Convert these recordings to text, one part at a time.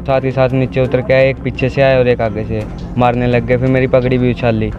साथ ही साथ नीचे उतर के आए, एक पीछे से आए और एक आगे से मारने लग गए। फिर मेरी पगड़ी भी उछाल ली।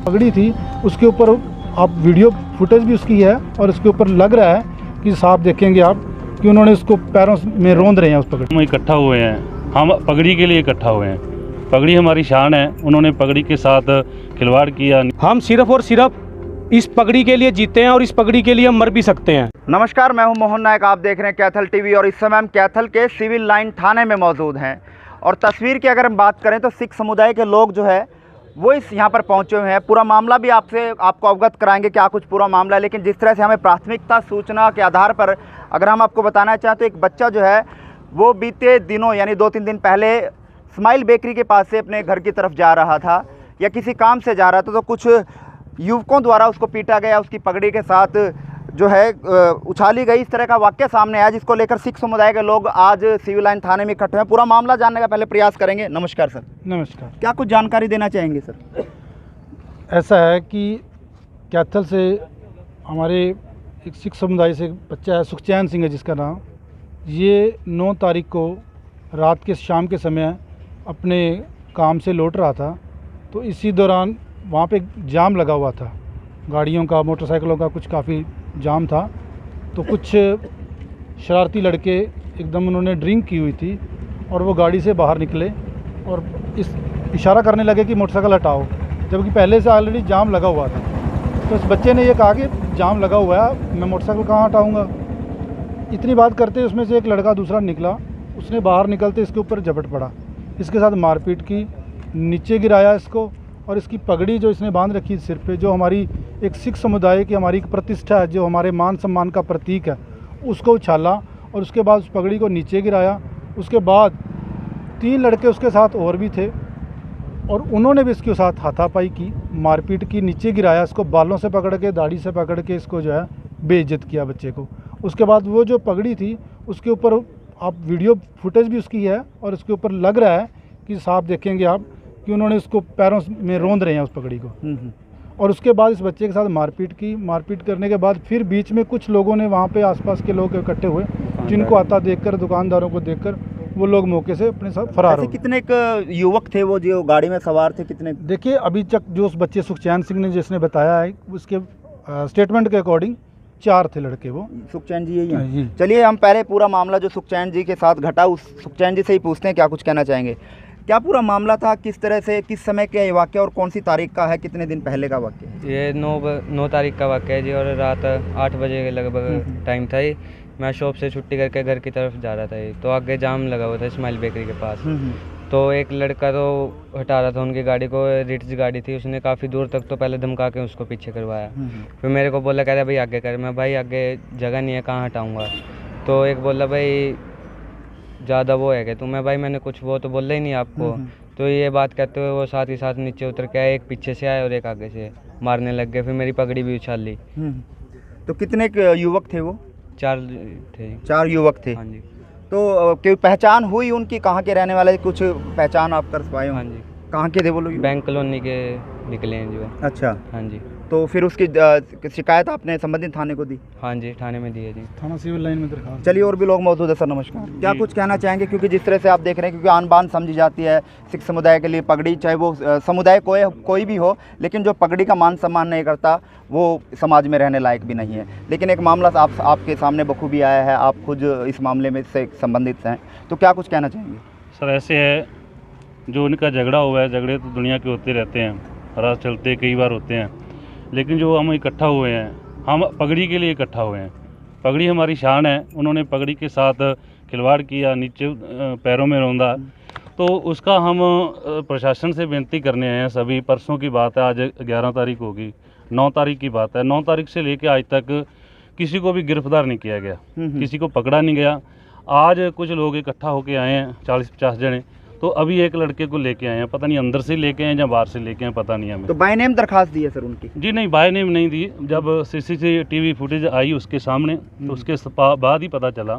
पगड़ी थी उसके ऊपर, आप वीडियो फुटेज भी उसकी है और उसके ऊपर लग रहा है कि साफ देखेंगे आप कि उन्होंने उसको पैरों में रोंद रहे हैं उस पगड़ी। हम इकट्ठा हुए हैं, हम पगड़ी के लिए इकट्ठा हुए हैं। पगड़ी हमारी शान है, उन्होंने पगड़ी के साथ खिलवाड़ किया। हम सिर्फ और सिर्फ इस पगड़ी के लिए जीते हैं और इस पगड़ी के लिए हम मर भी सकते हैं। नमस्कार, मैं हूं मोहन नायक, आप देख रहे हैं कैथल टीवी और इस समय हम कैथल के सिविल लाइन थाने में मौजूद हैं। और तस्वीर की अगर हम बात करें तो सिख समुदाय के लोग जो है वो इस यहाँ पर पहुँचे हुए हैं। पूरा मामला भी आपको अवगत कराएंगे क्या कुछ पूरा मामला है। लेकिन जिस तरह से हमें प्राथमिकता सूचना के आधार पर अगर हम आपको बताना चाहें तो एक बच्चा जो है वो बीते दिनों यानी 2-3 दिन पहले स्माइल बेकरी के पास से अपने घर की तरफ जा रहा था या किसी काम से जा रहा था, तो कुछ युवकों द्वारा उसको पीटा गया, उसकी पगड़ी के साथ जो है उछाली गई। इस तरह का वाक्य सामने आया जिसको लेकर सिख समुदाय के लोग आज सिविल लाइन थाने में इकट्ठे हैं। पूरा मामला जानने का पहले प्रयास करेंगे। नमस्कार सर। नमस्कार। क्या कुछ जानकारी देना चाहेंगे सर? ऐसा है कि कैथल से हमारे एक सिख समुदाय से एक बच्चा है, सुखचैन सिंह है जिसका नाम, ये 9 तारीख को रात के शाम के समय अपने काम से लौट रहा था। तो इसी दौरान वहाँ पे जाम लगा हुआ था, गाड़ियों का, मोटरसाइकिलों का, कुछ काफ़ी जाम था। तो कुछ शरारती लड़के एकदम उन्होंने ड्रिंक की हुई थी और वो गाड़ी से बाहर निकले और इस इशारा करने लगे कि मोटरसाइकिल हटाओ, जबकि पहले से ऑलरेडी जाम लगा हुआ था। तो इस बच्चे ने ये कहा कि जाम लगा हुआ है, मैं मोटरसाइकिल कहाँ हटाऊँगा। इतनी बात करते उसमें से एक लड़का दूसरा निकला, उसने बाहर निकलते इसके ऊपर झपट पड़ा, इसके साथ मारपीट की, नीचे गिराया इसको और इसकी पगड़ी जो इसने बांध रखी सिर पे, जो हमारी एक सिख समुदाय की हमारी एक प्रतिष्ठा है, जो हमारे मान सम्मान का प्रतीक है, उसको उछाला और उसके बाद उस पगड़ी को नीचे गिराया। उसके बाद 3 लड़के उसके साथ और भी थे और उन्होंने भी इसके साथ हाथापाई की, मारपीट की, नीचे गिराया, इसको बालों से पकड़ के, दाढ़ी से पकड़ के इसको जो है बेइज्जत किया बच्चे को। उसके बाद वो जो पगड़ी थी उसके ऊपर आप वीडियो फुटेज भी उसकी है और उसके ऊपर लग रहा है कि साफ देखेंगे आप कि उन्होंने उसको पैरों में रोंद रहे हैं उस पगड़ी को। और उसके बाद इस बच्चे के साथ मारपीट की। मारपीट करने के बाद फिर बीच में कुछ लोगों ने वहाँ पे आसपास के लोग इकट्ठे हुए, जिनको आता देखकर, दुकानदारों को देखकर वो लोग मौके से अपने साथ फरार हो गए। कितने युवक थे वो जो गाड़ी में सवार थे, कितने? देखिए अभी तक जो उस बच्चे सुखचैन सिंह ने जिसने बताया है उसके स्टेटमेंट के अकॉर्डिंग 4 थे लड़के। वो सुखचैन जी यही हैं। चलिए हम पहले पूरा मामला जो सुखचैन जी के साथ घटा उस सुखचैन जी से ही पूछते हैं क्या कुछ कहना चाहेंगे। क्या पूरा मामला था, किस तरह से, किस समय का ये वाक्य और कौन सी तारीख का है, कितने दिन पहले का वाक्य है? ये 9 तारीख का वाक़या है जी और रात 8 बजे के लगभग टाइम था। ये मैं शॉप से छुट्टी करके घर की तरफ जा रहा था। ये तो आगे जाम लगा हुआ था स्माइल बेकरी के पास। तो एक लड़का तो हटा रहा था उनकी गाड़ी को, रिट्ज गाड़ी थी, उसने काफ़ी दूर तक तो पहले धमका के उसको पीछे करवाया। फिर मेरे को बोला, कह रहा भाई आगे कर। मैं भाई आगे जगह नहीं है, कहाँ हटाऊँगा। तो एक बोला भाई ज़्यादा वो है क्या तू? मैं भाई मैंने कुछ वो तो बोला ही नहीं आपको। तो ये बात कहते हुए वो साथ ही साथ नीचे उतर के आए, एक पीछे से आए और एक आगे से मारने लग गए। फिर मेरी पगड़ी भी उछाल ली। तो कितने युवक थे वो? 4 थे। 4 युवक थे। हाँ जी। तो कोई पहचान हुई उनकी, कहाँ के रहने वाले, कुछ पहचान आप कर पाए? हाँ जी। कहाँ के थे वो लोग? बैंक कॉलोनी के निकले हैं जो। अच्छा। हाँ जी। तो फिर उसकी शिकायत आपने संबंधित थाने को दी? हाँ जी, थाने में दी है जी। थाना सिविल लाइन में दरखास्त। चलिए और भी लोग मौजूद है सर। नमस्कार। क्या कुछ कहना चाहेंगे, क्योंकि जिस तरह से आप देख रहे हैं, क्योंकि आन बान समझी जाती है सिख समुदाय के लिए पगड़ी, चाहे वो समुदाय कोई भी हो, लेकिन जो पगड़ी का मान सम्मान नहीं करता वो समाज में रहने लायक भी नहीं है। लेकिन एक मामला आपके सामने बखूबी आया है, आप खुद इस मामले में से संबंधित हैं, तो क्या कुछ कहना चाहेंगे? सर ऐसे है, जो उनका झगड़ा हुआ है, झगड़े तो दुनिया के होते रहते हैं, रात चलते कई बार होते हैं, लेकिन जो हम इकट्ठा हुए हैं, हम पगड़ी के लिए इकट्ठा हुए हैं। पगड़ी हमारी शान है, उन्होंने पगड़ी के साथ खिलवाड़ किया, नीचे पैरों में रौंदा। तो उसका हम प्रशासन से बेनती करने आए हैं सभी। परसों की बात है, आज 11 तारीख होगी, 9 तारीख की बात है। 9 तारीख से लेकर आज तक किसी को भी गिरफ्तार नहीं किया गया, किसी को पकड़ा नहीं गया। आज कुछ लोग इकट्ठा होकर आए हैं, 40-50 जने। तो अभी एक लड़के को लेके आए हैं, पता नहीं अंदर से लेके आए या बाहर से लेके आए, पता नहीं हमें। तो बाय नेम दरखास्त दी है सर उनकी? जी नहीं, बाय नेम नहीं दी। जब CCTV फुटेज आई उसके सामने, तो उसके बाद ही पता चला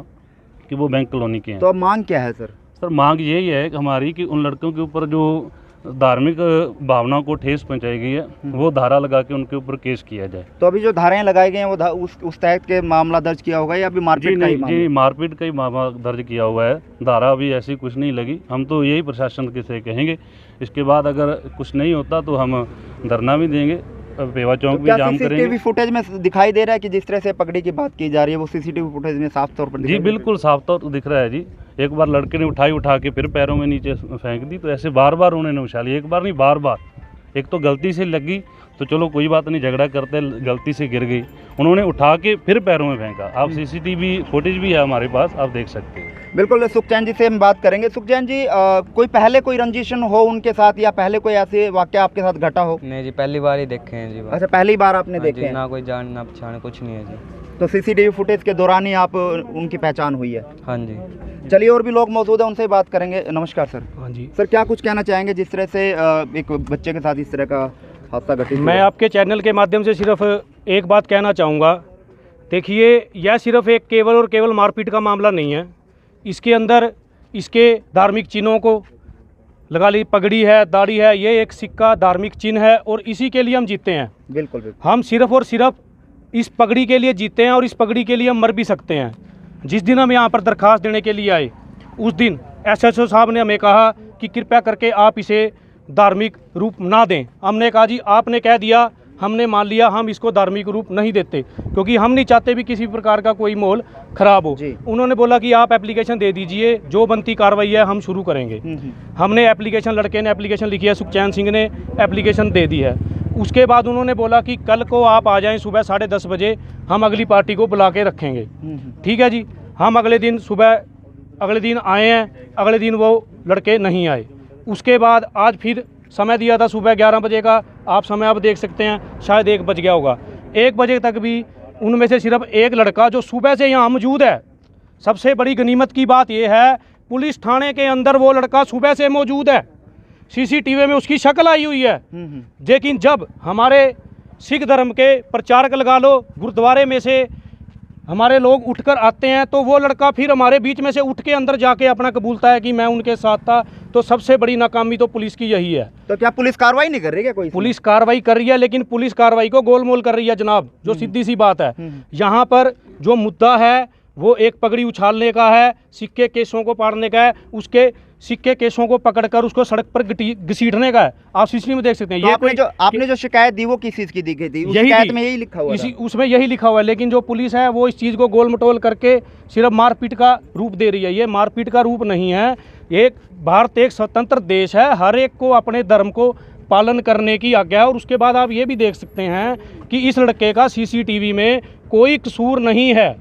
कि वो बैंक कॉलोनी के हैं। तो अब मांग क्या है सर? सर मांग यही है कि हमारी कि उन लड़कों के ऊपर जो धार्मिक भावनाओं को ठेस पहुंचाई गई है, वो धारा लगा के उनके ऊपर केस किया जाए। तो अभी जो धाराएं लगाई गई हैं वो उस तहत के मामला दर्ज किया होगा या अभी मारपीट का ही मामला? जी, मारपीट का ही मामला दर्ज किया हुआ है, धारा अभी ऐसी कुछ नहीं लगी। हम तो यही प्रशासन के से कहेंगे, इसके बाद अगर कुछ नहीं होता तो हम धरना भी देंगे, पेवा चौक तो भी जाम करेंगे। सीसीटीवी फुटेज में दिखाई दे रहा है कि जिस तरह से पगड़ी की बात की जा रही है वो सीसीटीवी फुटेज में साफ तौर पर जी बिल्कुल साफ तौर दिख रहा है जी। एक बार लड़के ने उठा के फिर पैरों में नीचे फेंक दी, तो ऐसे बार बार उन्होंने उछाली, एक बार नहीं बार बार। एक तो गलती से लगी तो चलो कोई बात नहीं, झगड़ा करते गलती से गिर गई, उन्होंने उठा के फिर पैरों में फेंका। आप सीसीटीवी फुटेज भी है हमारे पास, आप देख सकते हैं। बिल्कुल। सुखचैन जी से हम बात करेंगे। सुखचैन जी, कोई पहले कोई रंजिशन हो उनके साथ या पहले कोई ऐसे वाकया आपके साथ घटा हो? नहीं जी, पहली बार ही देखे हैं जी। अच्छा, पहली बार आपने हाँ देखे जी, हैं? ना कोई जान ना पहचान कुछ नहीं है जी। तो सीसीटीवी फुटेज के दौरान ही आप उनकी पहचान हुई है? हाँ जी। चलिए, और भी लोग मौजूद हैं, उनसे बात करेंगे। नमस्कार सर। हाँ जी, सर, क्या कुछ कहना चाहेंगे जिस तरह से एक बच्चे के साथ इस तरह का हादसा घटित हुआ? मैं आपके चैनल के माध्यम से सिर्फ एक बात कहना चाहूँगा। देखिए, यह सिर्फ एक केवल और केवल मारपीट का मामला नहीं है। इसके अंदर इसके धार्मिक चिन्हों को लगा ली, पगड़ी है, दाढ़ी है, ये एक सिक्का धार्मिक चिन्ह है और इसी के लिए हम जीते हैं। बिल्कुल बिल्कुल। हम सिर्फ और सिर्फ इस पगड़ी के लिए जीते हैं और इस पगड़ी के लिए हम मर भी सकते हैं। जिस दिन हम यहाँ पर दरख्वास्त देने के लिए आए, उस दिन SHO साहब ने हमें कहा कि कृपया करके आप इसे धार्मिक रूप ना दें। हमने कहा जी, आपने कह दिया, हमने मान लिया, हम इसको धार्मिक रूप नहीं देते, क्योंकि हम नहीं चाहते भी किसी प्रकार का कोई माहौल खराब हो। उन्होंने बोला कि आप एप्लीकेशन दे दीजिए, जो बनती कार्रवाई है हम शुरू करेंगे। हमने एप्लीकेशन, लड़के ने एप्लीकेशन लिखी है, सुखचैन सिंह ने एप्लीकेशन दे दी है। उसके बाद उन्होंने बोला कि कल को आप आ जाएं सुबह 10:30 बजे, हम अगली पार्टी को बुला के रखेंगे। ठीक है जी। हम अगले दिन सुबह, अगले दिन आए हैं, अगले दिन वो लड़के नहीं आए। उसके बाद आज फिर समय दिया था सुबह 11 बजे का, आप समय अब देख सकते हैं शायद 1 बज गया होगा। 1 बजे तक भी उनमें से सिर्फ एक लड़का जो सुबह से यहाँ मौजूद है, सबसे बड़ी गनीमत की बात यह है, पुलिस थाने के अंदर वो लड़का सुबह से मौजूद है, सीसीटीवी में उसकी शक्ल आई हुई है। लेकिन जब हमारे सिख धर्म के प्रचारक लगा लो, गुरुद्वारे में से हमारे लोग उठकर आते हैं, तो वो लड़का फिर हमारे बीच में से उठ के अंदर जाके अपना कबूलता है कि मैं उनके साथ था। तो सबसे बड़ी नाकामी तो पुलिस की यही है। तो क्या पुलिस कार्रवाई नहीं कर रही है? कोई पुलिस कार्रवाई कर रही है, लेकिन पुलिस कार्रवाई को गोलमोल कर रही है जनाब, जो सीधी सी बात है। यहाँ पर जो मुद्दा है वो एक पगड़ी उछालने का है, सिक्के केसों को पाड़ने का है, उसके सिक्के केसों को पकड़कर उसको सड़क पर घसीटने का है। आप सीसीटीवी में देख सकते हैं। तो आपने जो शिकायत दी वो किस चीज़ की दी गई थी? शिकायत में यही लिखा हुआ था? उसमें यही लिखा हुआ है, लेकिन जो पुलिस है वो इस चीज़ को गोल मटोल करके सिर्फ मारपीट का रूप दे रही है। ये मारपीट का रूप नहीं है। एक भारत एक स्वतंत्र देश है, हर एक को अपने धर्म को पालन करने की आज्ञा है। और उसके बाद आप ये भी देख सकते हैं कि इस लड़के का सीसीटीवी में कोई कसूर नहीं है।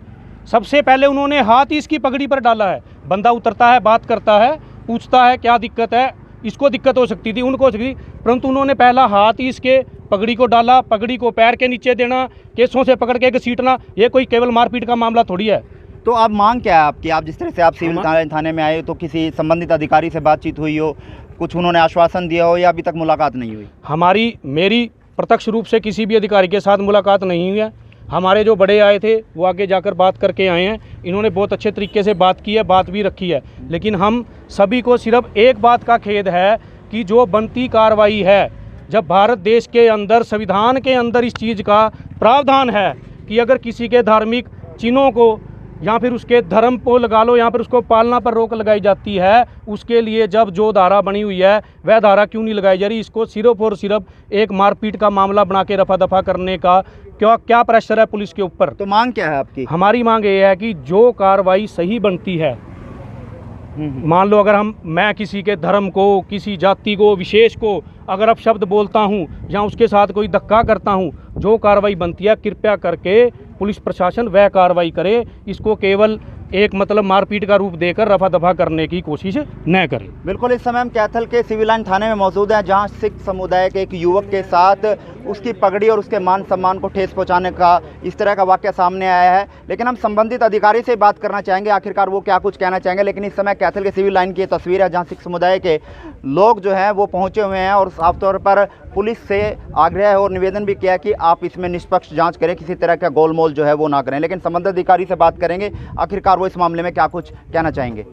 सबसे पहले उन्होंने हाथ ही इसकी पगड़ी पर डाला है। बंदा उतरता है, बात करता है, पूछता है क्या दिक्कत है, इसको दिक्कत हो सकती थी, उनको हो सकती थी, परंतु उन्होंने पहला हाथ ही इसके पगड़ी को डाला, पगड़ी को पैर के नीचे देना, केसों से पकड़ के घसीटना, ये कोई केवल मारपीट का मामला थोड़ी है। तो आप मांग क्या है आपकी? आप जिस तरह से आप सिविल थाने में आए, तो किसी संबंधित अधिकारी से बातचीत हुई हो, कुछ उन्होंने आश्वासन दिया हो, या अभी तक मुलाकात नहीं हुई? मेरी प्रत्यक्ष रूप से किसी भी अधिकारी के साथ मुलाकात नहीं हुई है। हमारे जो बड़े आए थे वो आगे जाकर बात करके आए हैं। इन्होंने बहुत अच्छे तरीके से बात की है, बात भी रखी है। लेकिन हम सभी को सिर्फ एक बात का खेद है कि जो बनती कार्रवाई है, जब भारत देश के अंदर, संविधान के अंदर इस चीज़ का प्रावधान है कि अगर किसी के धार्मिक चिन्हों को या फिर उसके धर्म को लगा लो, या फिर उसको पालना पर रोक लगाई जाती है, उसके लिए जब जो धारा बनी हुई है वह धारा क्यों नहीं लगाई जा रही? इसको सिर्फ और सिर्फ एक मारपीट का मामला बना के रफा दफा करने का क्या प्रेशर है पुलिस के ऊपर? तो मांग क्या है आपकी? हमारी मांग ये है कि जो कार्रवाई सही बनती है, मान लो अगर मैं किसी के धर्म को, किसी जाति को, विशेष को अगर अपशब्द बोलता हूँ या उसके साथ कोई धक्का करता हूँ, जो कार्रवाई बनती है कृपया करके पुलिस प्रशासन वह कार्रवाई करे। इसको केवल एक मारपीट का रूप देकर रफा दफा करने की कोशिश न करें। बिल्कुल। इस समय हम कैथल के सिविल लाइन थाने में मौजूद हैं, जहां सिख समुदाय के एक युवक के साथ उसकी पगड़ी और उसके मान सम्मान को ठेस पहुंचाने का इस तरह का वाकया सामने आया है। लेकिन हम संबंधित अधिकारी से बात करना चाहेंगे, आखिरकार वो क्या कुछ कहना चाहेंगे। लेकिन इस समय कैथल के सिविल लाइन की तस्वीर है, जहाँ सिख समुदाय के लोग जो हैं वो पहुँचे हुए हैं और साफ तौर पर पुलिस से आग्रह और निवेदन भी किया कि आप इसमें निष्पक्ष जांच करें, किसी तरह का गोलमोल जो है वो ना करें। लेकिन संबंधित अधिकारी से बात करेंगे, आखिरकार वो इस मामले में क्या कुछ कहना चाहेंगे।